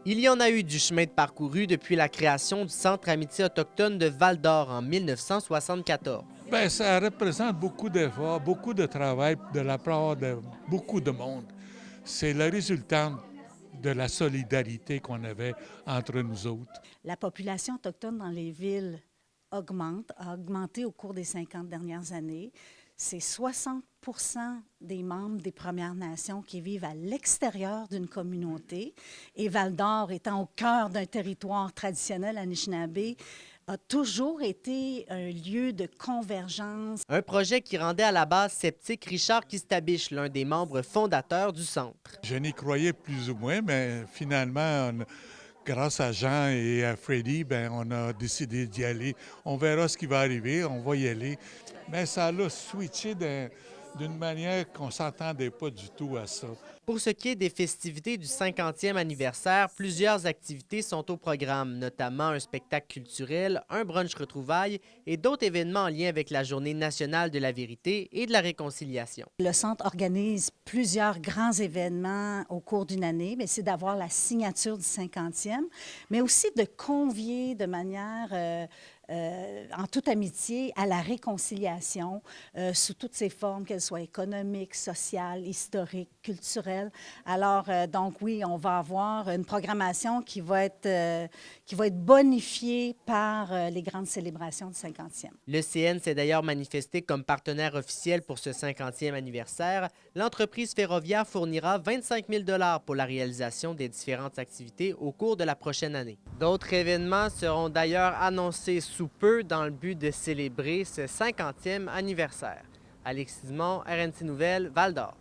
Il y en a eu du chemin de parcouru depuis la création du Centre Amitié autochtone de Val-d'Or en 1974. Bien, ça représente beaucoup d'efforts, beaucoup de travail de la part de beaucoup de monde. C'est le résultat de la solidarité qu'on avait entre nous autres. La population autochtone dans les villes a augmenté au cours des 50 dernières années. C'est 60 des membres des Premières Nations qui vivent à l'extérieur d'une communauté. Et Val-d'Or, étant au cœur d'un territoire traditionnel anishinaabe, a toujours été un lieu de convergence. Un projet qui rendait à la base sceptique Richard Kistabiche, l'un des membres fondateurs du centre. Je n'y croyais plus ou moins, mais finalement, grâce à Jean et à Freddy, ben, on a décidé d'y aller. On verra ce qui va arriver, on va y aller. Mais ça l'a switché d'une manière qu'on ne s'entendait pas du tout à ça. Pour ce qui est des festivités du 50e anniversaire, plusieurs activités sont au programme, notamment un spectacle culturel, un brunch retrouvailles et d'autres événements en lien avec la Journée nationale de la vérité et de la réconciliation. Le Centre organise plusieurs grands événements au cours d'une année, mais c'est d'avoir la signature du 50e, mais aussi de convier de manière en toute amitié à la réconciliation sous toutes ses formes, qu'elles soient économiques, sociales, historiques, culturelles. Alors, donc oui, on va avoir une programmation qui va être bonifiée par les grandes célébrations du 50e. Le CN s'est d'ailleurs manifesté comme partenaire officiel pour ce 50e anniversaire. L'entreprise ferroviaire fournira 25 000 $ pour la réalisation des différentes activités au cours de la prochaine année. D'autres événements seront d'ailleurs annoncés sous peu dans le but de célébrer ce 50e anniversaire. Alexis Dumont, RNC Nouvelles, Val-d'Or.